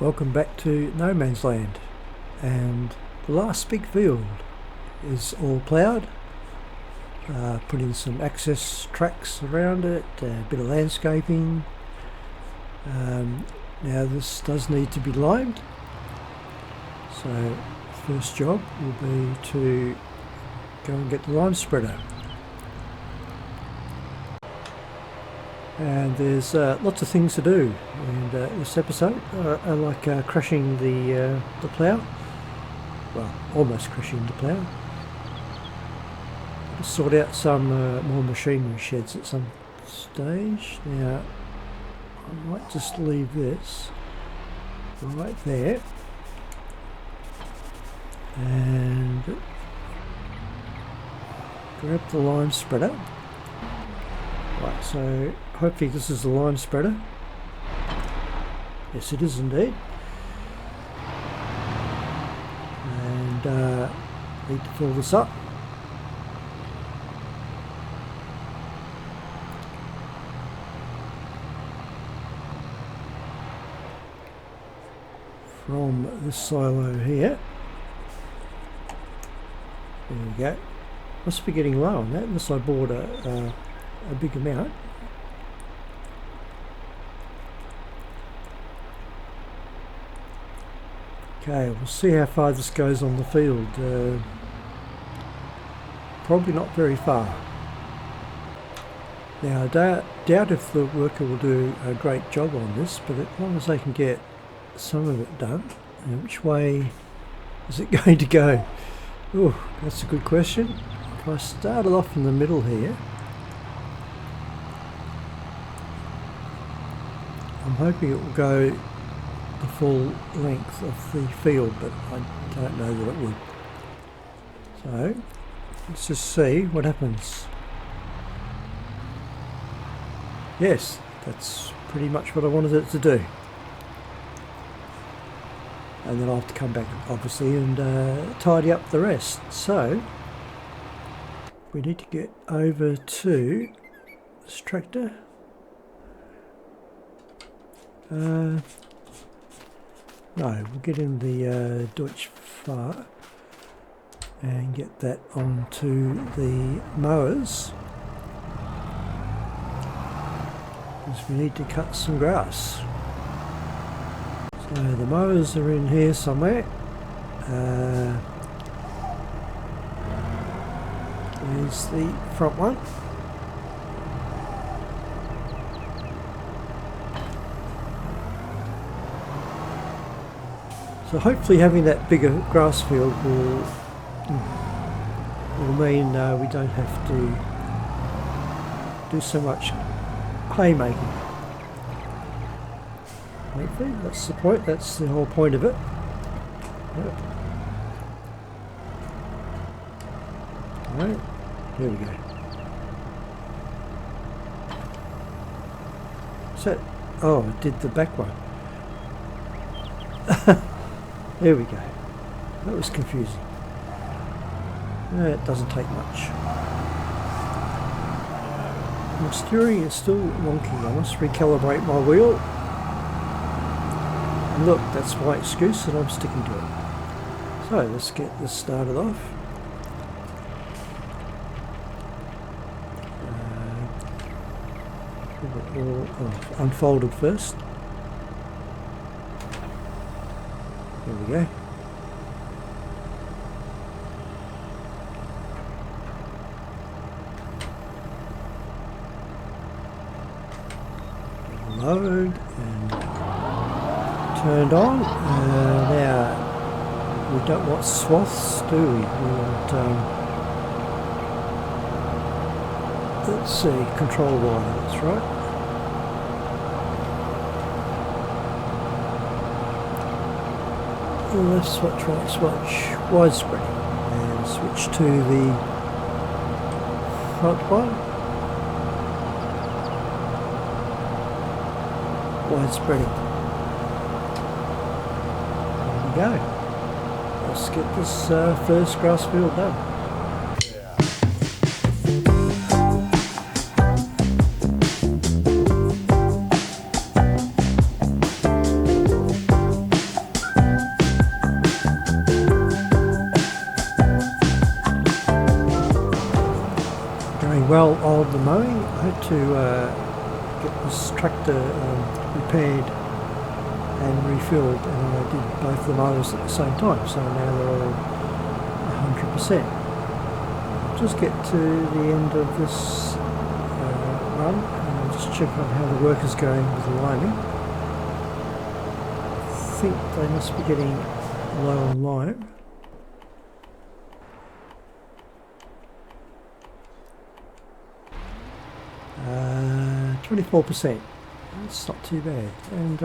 Welcome back to No Man's Land, and the last big field is all ploughed. Put in some access tracks around it, a bit of landscaping. Now this does need to be limed, so the first job will be to go and get the lime spreader. And there's lots of things to do in this episode. I like crushing the plough, well, almost crushing the plough. Sort out some more machinery sheds at some stage. Now I might just leave this right there and grab the lime spreader. Right, so hopefully this is the lime spreader. Yes, it is indeed. And need to fill this up. From this silo here. There we go. Must be getting low on that unless I bought a big amount. Okay, we'll see how far this goes on the field. Probably not very far. Now I doubt if the worker will do a great job on this, but as long as they can get some of it done. And which way is it going to go? Oh, that's a good question. If I started off in the middle here, I'm hoping it will go the full length of the field, but I don't know that it would. So let's just see what happens. Yes, that's pretty much what I wanted it to do. And then I'll have to come back obviously and tidy up the rest. So we need to get over to this tractor. No, we'll get in the Deutsch Fahr and get that onto the mowers, because we need to cut some grass. So the mowers are in here somewhere. There's the front one. So hopefully having that bigger grass field will mean we don't have to do so much haymaking. Hopefully that's the point, that's the whole point of it. Yep. Alright, here we go. So, oh, it did the back one. There we go. That was confusing. It doesn't take much. My steering is still wonky. I must recalibrate my wheel. And look, that's my excuse and I'm sticking to it. So let's get this started off. Unfolded first. There we go. Load and turned on. Now we don't want swaths, do we? We want let's see, control wire, that's right. Left switch, right switch, widespread, and switch to the front one, widespreading. There we go. Let's get this first grass field done. going well on the mowing. I had to get this tractor repaired and refilled, and I did both the mowers at the same time, so now they're all 100%. I'll just get to the end of this run and I'll just check on how the work is going with the liming. I think they must be getting low on lime. Uh, 24%. That's not too bad, and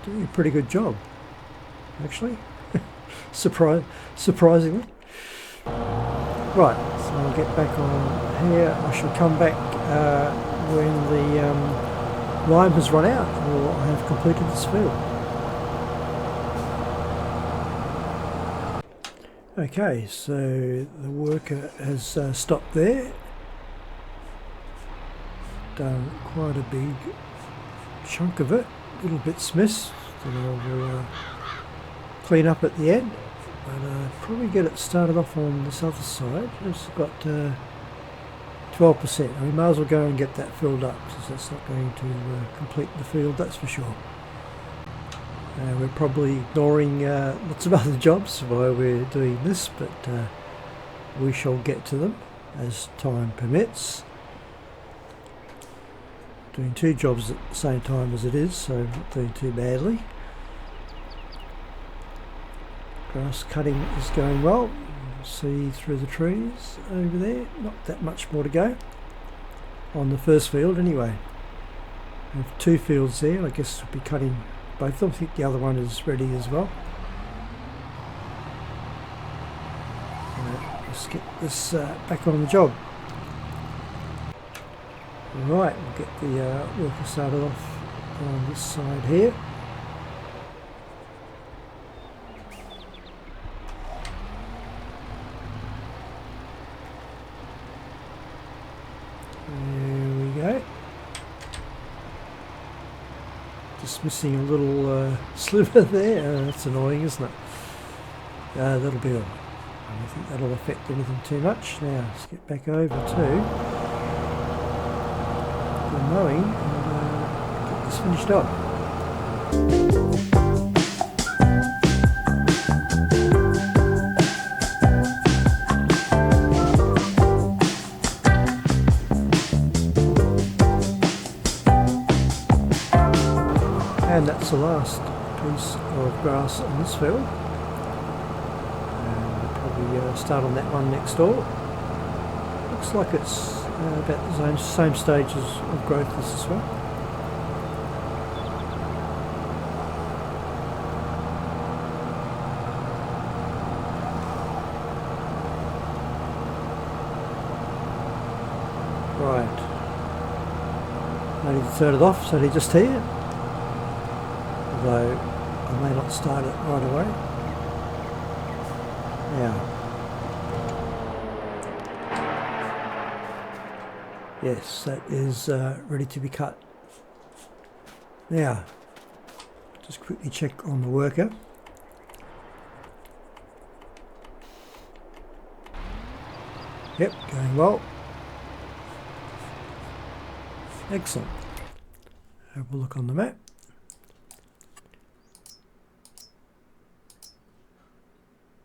doing a pretty good job, actually. Surprisingly. Right, so I'll get back on here. I shall come back when the lime has run out, or I have completed this field. Okay, so the worker has stopped there. Done quite a big chunk of it, little bits missed that I'll clean up at the end, and probably get it started off on this other side. It's got 12%. I may as well go and get that filled up, because that's not going to complete the field, that's for sure. We're probably ignoring lots of other jobs while we're doing this, but we shall get to them as time permits. Doing two jobs at the same time as it is, so not doing too badly. Grass cutting is going well. See through the trees over there. Not that much more to go on the first field anyway. I have two fields there. I guess we'll be cutting both of them. I think the other one is ready as well. Let's get this back on the job. Right, we'll get the worker started off on this side here. There we go. Just missing a little sliver there. That's annoying, isn't it? That'll be alright. I don't think that'll affect anything too much. Now, let's get back over to mowing and get this finished up. And that's the last piece of grass on this field. And we'll probably start on that one next door. Looks like it's about the same stages of growth as this one. Right. Only the third off, it's only just here. Although I may not start it right away. Now. Yes, that is ready to be cut. Now, just quickly check on the worker. Yep, going well. Excellent. Have a look on the map.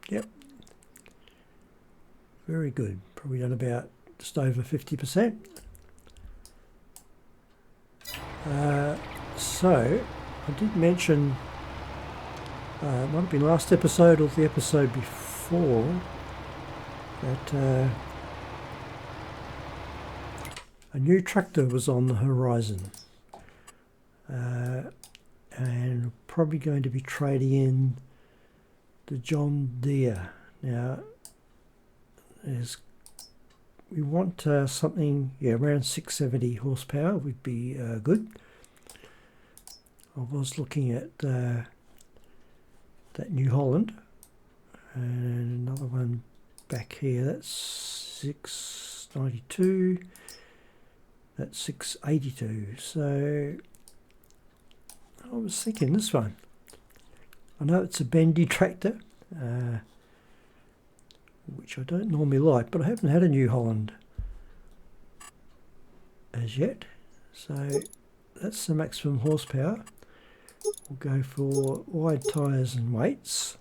Yep. Very good. Probably done about just over 50%. So, I did mention, it might have been last episode or the episode before, that a new tractor was on the horizon, and probably going to be trading in the John Deere. Now, we want something, around 670 horsepower would be good. I was looking at that New Holland, and another one back here, that's 692, that's 682. So I was thinking this one. I know it's a bendy tractor, which which I don't normally like, but I haven't had a New Holland as yet. So that's the maximum horsepower. We'll go for wide tyres and weights.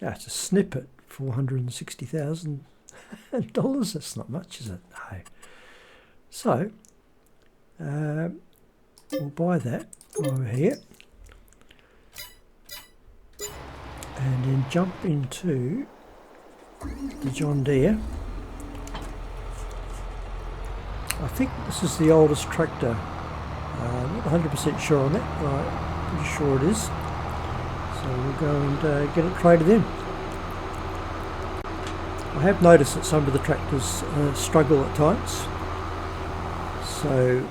Yeah, it's a snippet, $460,000. That's not much, is it? No. So we'll buy that over here and then jump into the John Deere. I think this is the oldest tractor. I'm not 100% sure on that, but I'm pretty sure it is. So we'll go and get it traded in. I have noticed that some of the tractors struggle at times, so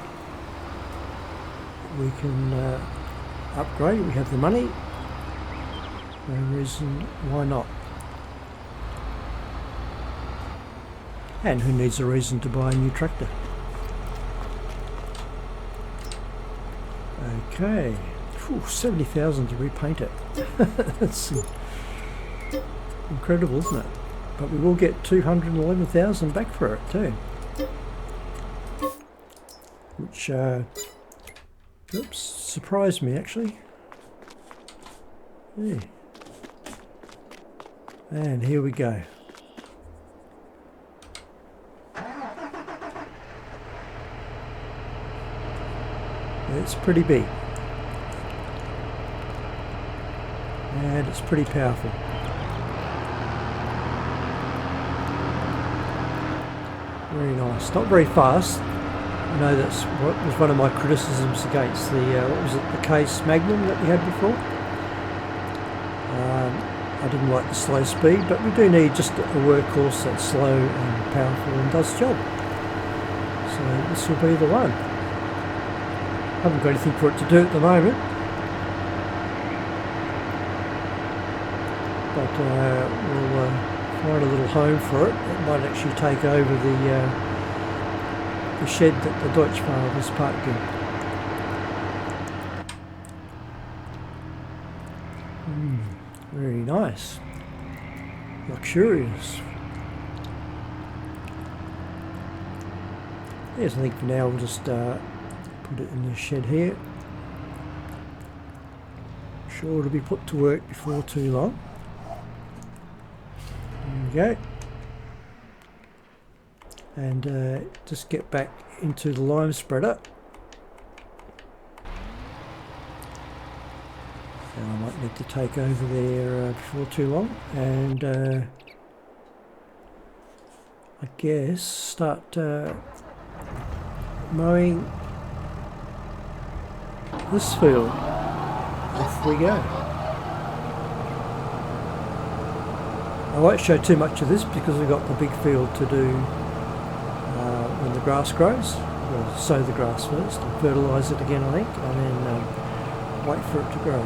we can upgrade. We have the money, no reason why not. And who needs a reason to buy a new tractor? Okay, 70,000 to repaint it. That's incredible, isn't it? But we will get 211,000 back for it too, which oops, surprised me actually. Yeah. And here we go. It's pretty big and it's pretty powerful. Very nice. Not very fast. I know that's what was one of my criticisms against the what was it, the Case Magnum that we had before. I didn't like the slow speed, but we do need just a workhorse that's slow and powerful and does the job. So this will be the one. I haven't got anything for it to do at the moment, but we'll find a little home for it. It might actually take over the shed that the Deutsche Farm is parked in. Very nice, luxurious. Yes, I think for now we'll just put it in the shed here. Sure to be put to work before too long. There we go. And just get back into the lime spreader. And I might need to take over there before too long, and I guess start mowing this field. Off we go. I won't show too much of this because we've got the big field to do when the grass grows. We'll sow the grass first and fertilise it again, I think, and then wait for it to grow.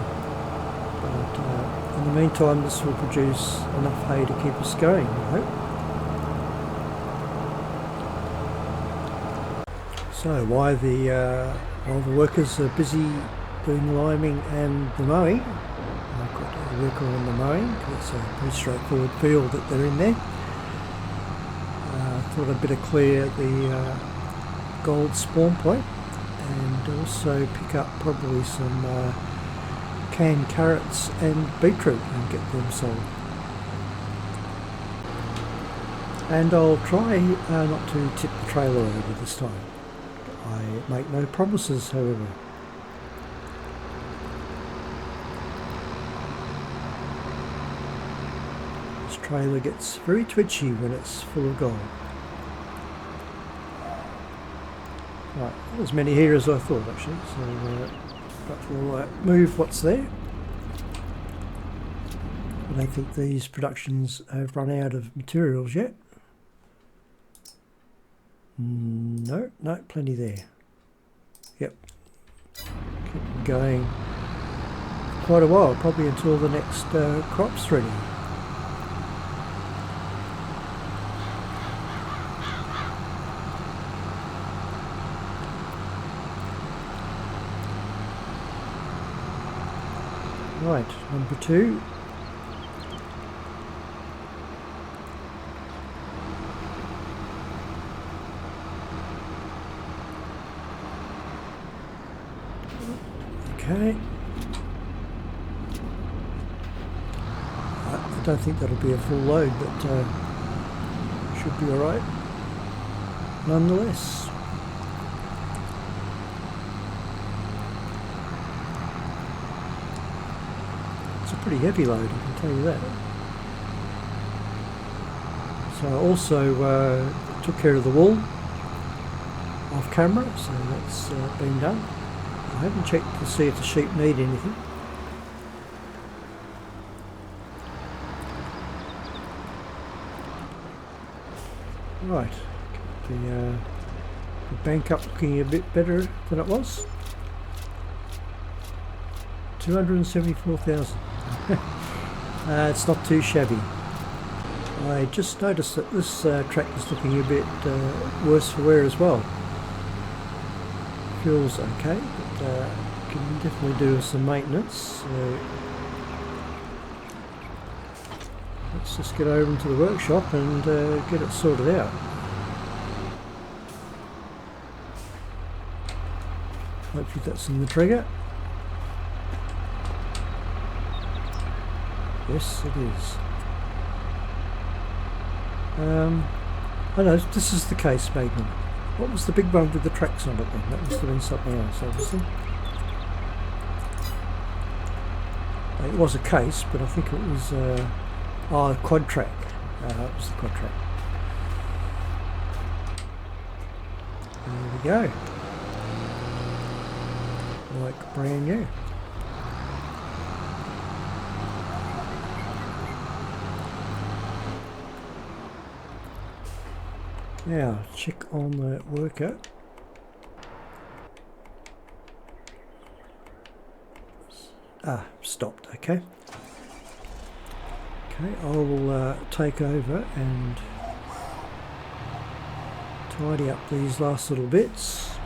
But in the meantime, this will produce enough hay to keep us going, I hope. So while the workers are busy doing the liming and the mowing, I've got a worker on the mowing. It's a pretty straightforward field that they're in there. Thought I'd better clear the gold spawn point and also pick up probably some canned carrots and beetroot and get them sold. And I'll try not to tip the trailer over this time. I make no promises, however. This trailer gets very twitchy when it's full of gold. Right, not as many here as I thought actually, so but we'll move what's there. I don't think these productions have run out of materials yet. No, plenty there. Yep. Keep going quite a while, probably until the next crop's ready. Right, number 2. Okay. I don't think that'll be a full load, but should be alright nonetheless. It's a pretty heavy load, I can tell you that. So I also took care of the wall off camera, so that's been done. I haven't checked to see if the sheep need anything. Right, the bank up looking a bit better than it was. 274,000. It's not too shabby. I just noticed that this track is looking a bit worse for wear as well. Fuel's okay, but can definitely do with some maintenance. So let's just get over into the workshop and get it sorted out. Hopefully that's in the trigger. Yes, it is. I know this is the case Magnum. What was the big one with the tracks on it then? That must have been something else, obviously. It was a case, but I think it was a quad track. It was the quad track. There we go. Like brand new. Now, check on the worker. Stopped, okay. Okay, I will take over and tidy up these last little bits.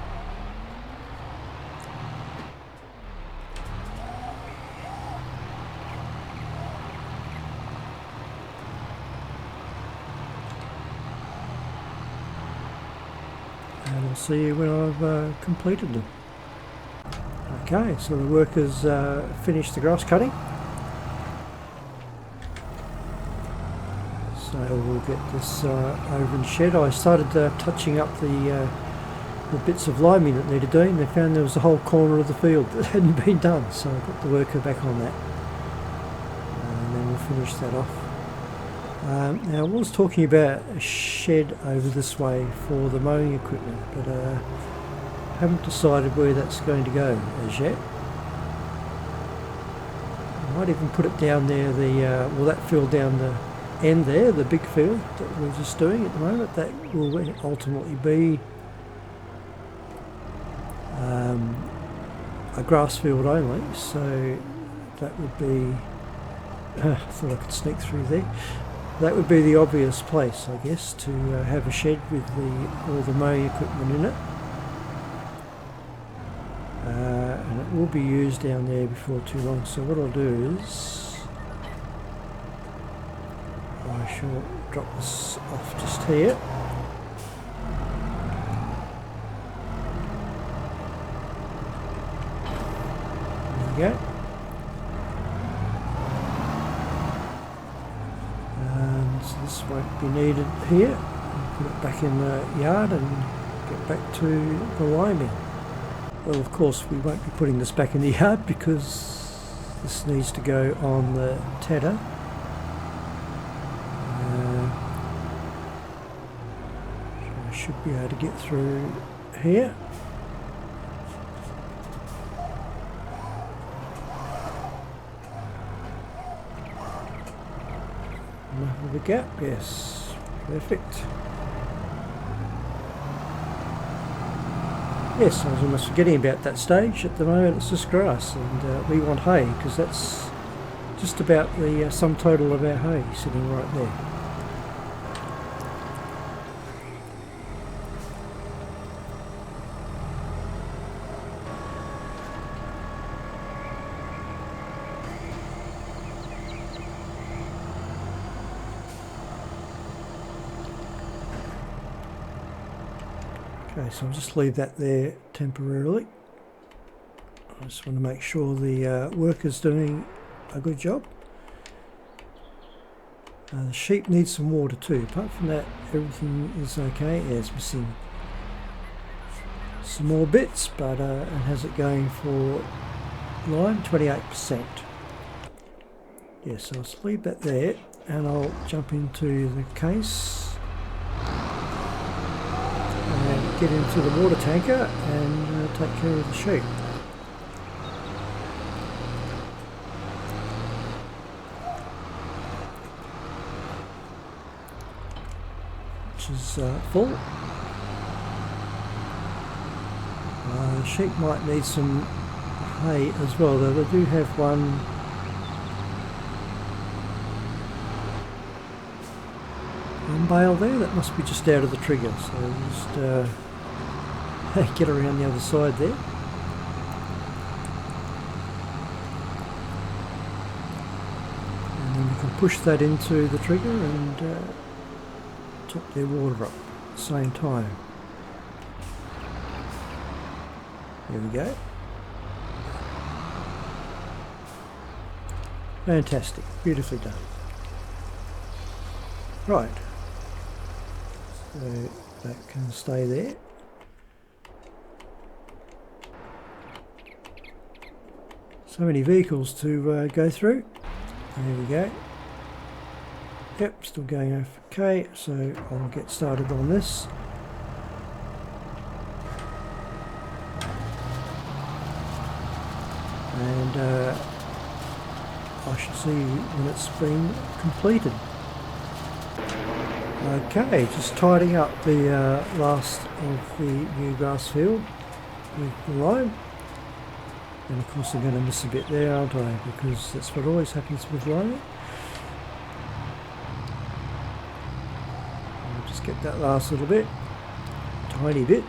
And I'll see you when I've completed them. Okay, so the workers finished the grass cutting. So we'll get this over in the shed. I started touching up the bits of liming that needed doing. They found there was a whole corner of the field that hadn't been done, so I got the worker back on that. And then we'll finish that off. Now I was talking about a shed over this way for the mowing equipment, but haven't decided where that's going to go as yet. I might even put it down there, that field down the end there, the big field that we're just doing at the moment. That will ultimately be a grass field only, so that would be I thought I could sneak through there. That would be the obvious place, I guess, to have a shed with all the mowing equipment in it. And it will be used down there before too long, so what I'll do is I shall drop this off just here. There we go. And so this won't be needed here. I'll put it back in the yard and get back to the liming. Well, of course we won't be putting this back in the yard because this needs to go on the tedder. So I should be able to get through here. Enough of a gap, yes, perfect. Yes, I was almost forgetting about that stage. At the moment it's just grass, and we want hay because that's just about the sum total of our hay sitting right there. Okay, so I'll just leave that there temporarily. I just want to make sure the worker's doing a good job. The sheep needs some water too. Apart from that, everything is okay. Yeah, it's missing some more bits, but it has it going for lime, 28%. Yes, so I'll leave that there, and I'll jump into the case and get into the water tanker and take care of the sheep. Which is full. Sheep might need some hay as well, though they do have one bale there. That must be just out of the trigger, so just get around the other side there. And then you can push that into the trigger and top their water up at the same time. There we go. Fantastic, beautifully done. Right, so that can stay there. So many vehicles to go through. There we go. Yep, still going okay, so I'll get started on this. And I should see when it's been completed. Okay, just tidying up the last of the new grass field with the lime. And of course I'm going to miss a bit there, aren't I? Because that's what always happens with lime. I'll just get that last little bit, tiny bit.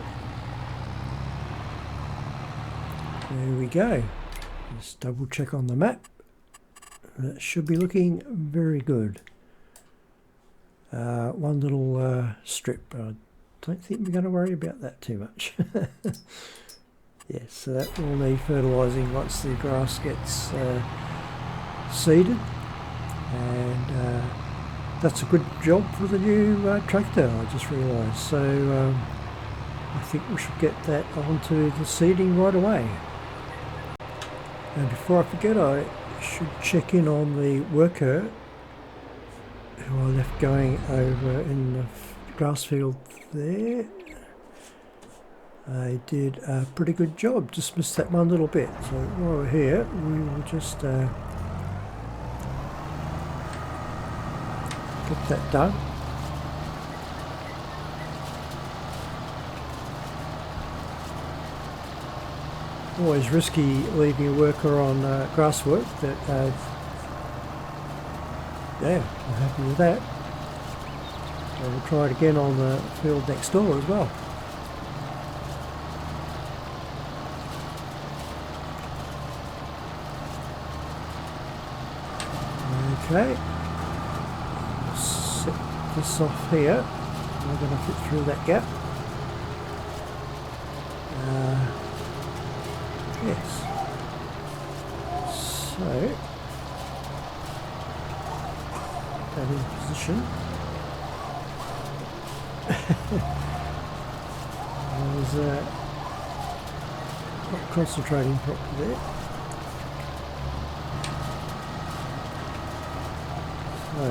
There we go. Just double check on the map. That should be looking very good. One little strip. I don't think we're going to worry about that too much. Yes, so that will need fertilising once the grass gets seeded, and that's a good job for the new tractor, I just realised. So I think we should get that onto the seeding right away. And before I forget, I should check in on the worker who I left going over in the grass field there. I did a pretty good job, just missed that one little bit. So while we're here, we will just get that done. Always risky leaving a worker on grass work, but yeah, I'm happy with that. So we'll try it again on the field next door as well. Okay, set this off here. We're going to fit through that gap. Yes. So that in position. I was not concentrating properly there. So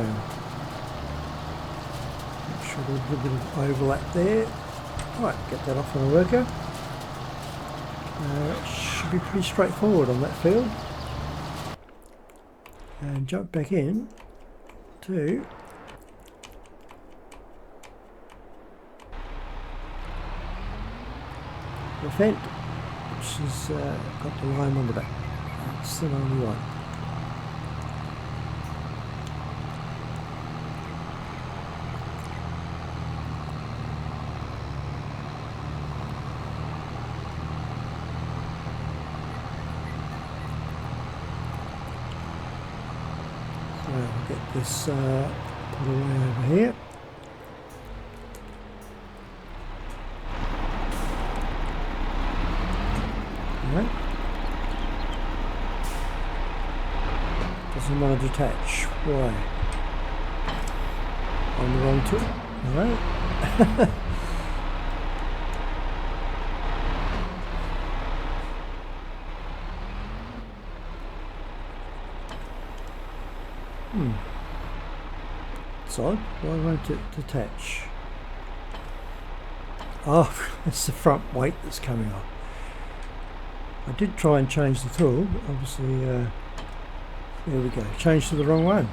make sure there's a little bit of overlap there. Right, get that off on a worker. Should be pretty straightforward on that field. And jump back in to the Fendt, which has got the lime on the back. That's the only one. I'll get this put away over here. Right. detach. Why? On the wrong tool? No. It's odd. Why won't it detach? Oh, it's the front weight that's coming off. I did try and change the tool, but obviously, there we go. Changed to the wrong one.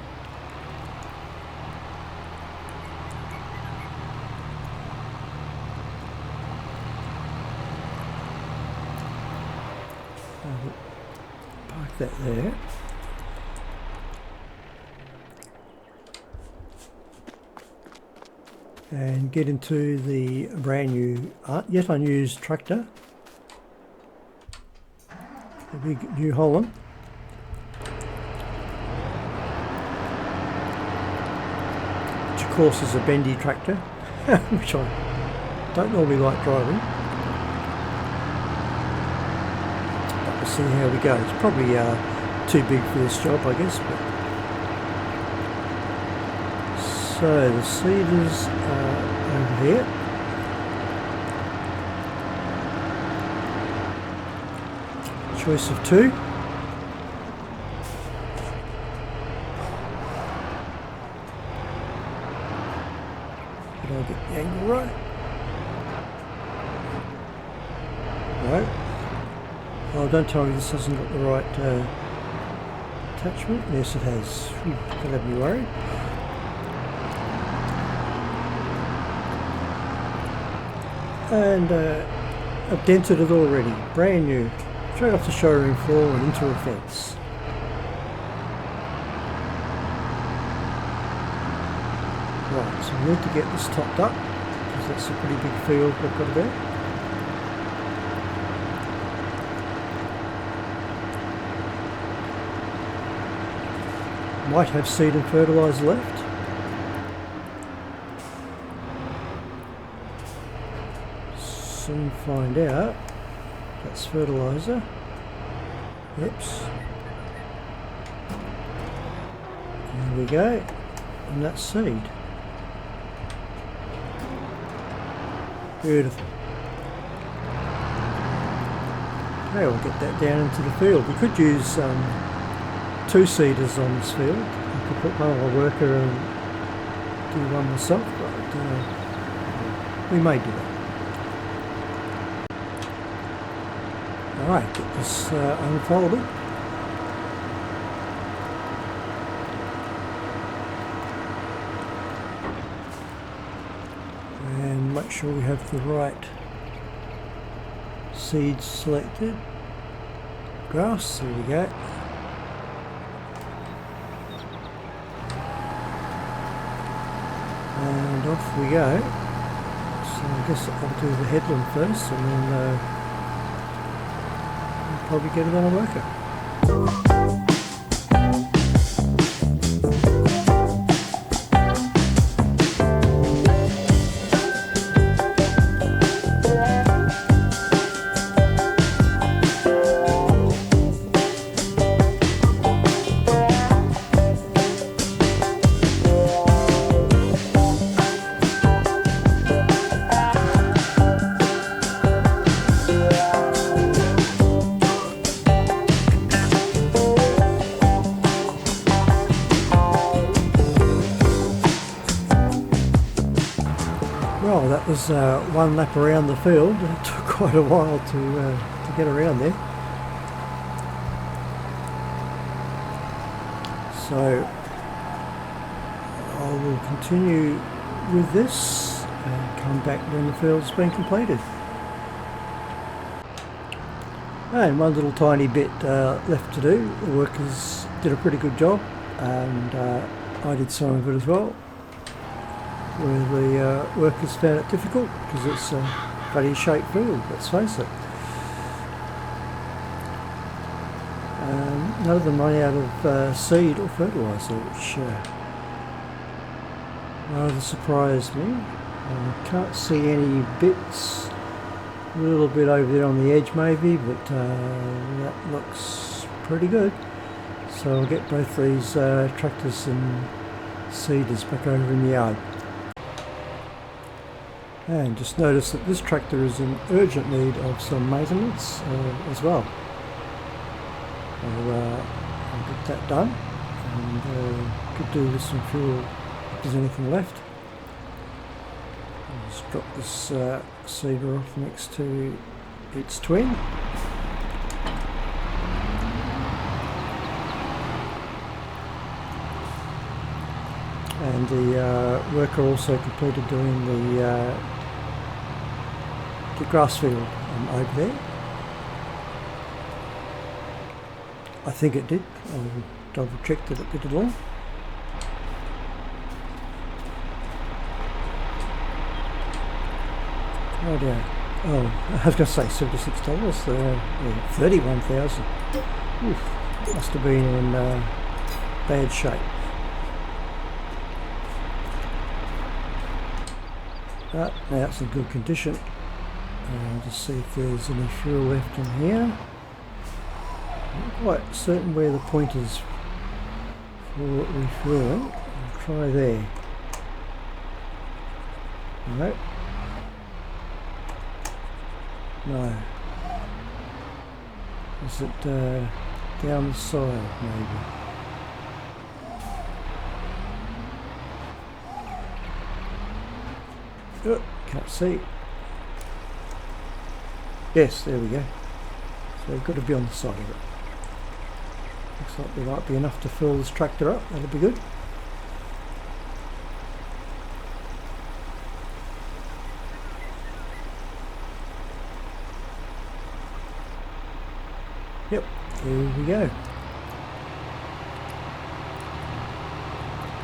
Park that there. And get into the brand new, yet unused tractor, the big New Holland. Which of course is a bendy tractor, which I don't normally like driving. But we'll see how we go. It's probably too big for this job, I guess. But so the seeders are over here. Choice of 2. Did I get the angle right? No. Oh, don't tell me this hasn't got the right attachment. Yes, it has. Don't have me worried. And I've dented it already, brand new, straight off the showroom floor and into a fence. Right, so we need to get this topped up, because that's a pretty big field we've got to do. Might have seed and fertiliser left. Soon find out. That's fertiliser. Yep. There we go. And that's seed. Beautiful. Okay, we'll get that down into the field. We could use 2 seeders on this field. I could put one on a worker and do one myself, but we may do that. Alright, get this unfolded. And make sure we have the right seeds selected. Grass, there we go. And off we go. So I guess I'll do the headland first and then probably get it on a worker. Well, that was one lap around the field. It took quite a while to get around there. So I will continue with this and come back when the field's been completed. And one little tiny bit left to do. The workers did a pretty good job, and I did some of it as well, where the workers found it difficult because it's a funny shaped field, let's face it. None of them run out of seed or fertiliser, which rather surprised me. I can't see any bits, a little bit over there on the edge maybe, but that looks pretty good. So I'll get both these tractors and seeders back over in the yard. And just notice that this tractor is in urgent need of some maintenance as well. I'll get that done, and could do with some fuel if there's anything left. I'll just drop this seeder off next to its twin. And the worker also completed doing the grass field over there. I think it did. I'll double check that it did it all. Oh dear. Oh, I was going to say $76. Yeah, 31,000. Oof, must have been in bad shape. But now it's in good condition. Just see if there's any fuel left in here. I'm not quite certain where the point is for refueling. I'll try there. No. No. Is it down the side maybe? Oh, can't see. Yes, there we go. So we've got to be on the side of it. Looks like there might be enough to fill this tractor up. That'll be good. Yep, here we go.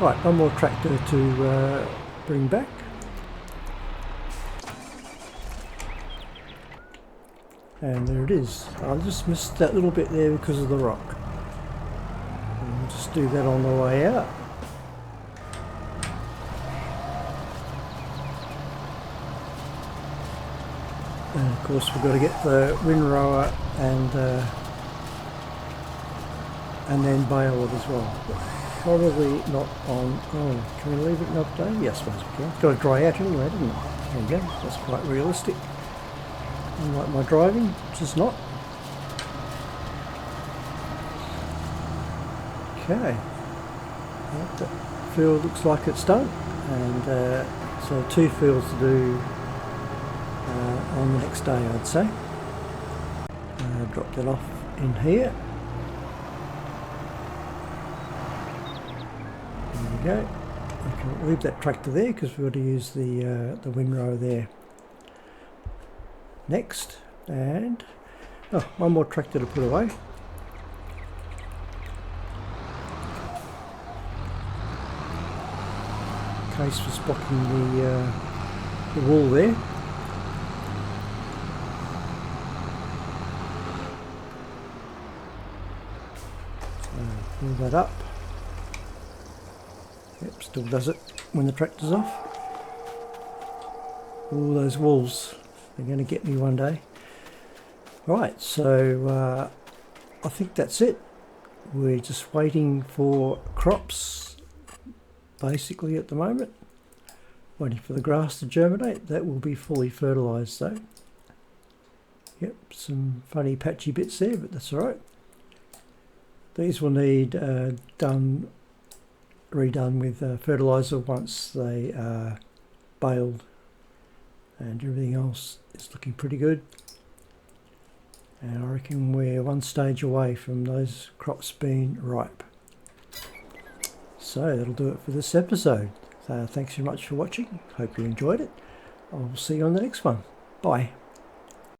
Right, one more tractor to bring back. And there it is. I just missed that little bit there because of the rock. I'll just do that on the way out. And of course we've got to get the windrower and then bale it as well. But probably not on. Oh, can we leave it another day? Yes, I suppose we can. It's got to dry out anyway, doesn't it? There you go. That's quite realistic. Unlike my driving, which is not. Okay. Well, that field looks like it's done, and so 2 fields to do on the next day, I'd say. Drop that off in here. There we go. I can leave that tractor there because we've got to use the windrow there next. And one more tractor to put away. Case for blocking the wall there. Fill that up. Yep, still does it when the tractor's off. All those walls, they're going to get me one day. Right, so I think that's it. We're just waiting for crops basically at the moment. Waiting for the grass to germinate. That will be fully fertilised though. Yep, some funny patchy bits there, but that's alright. These will need redone with fertiliser once they are baled, and everything else is looking pretty good. And I reckon we're one stage away from those crops being ripe. So that'll do it for this episode. So thanks very much for watching. Hope you enjoyed it. I'll see you on the next one. Bye.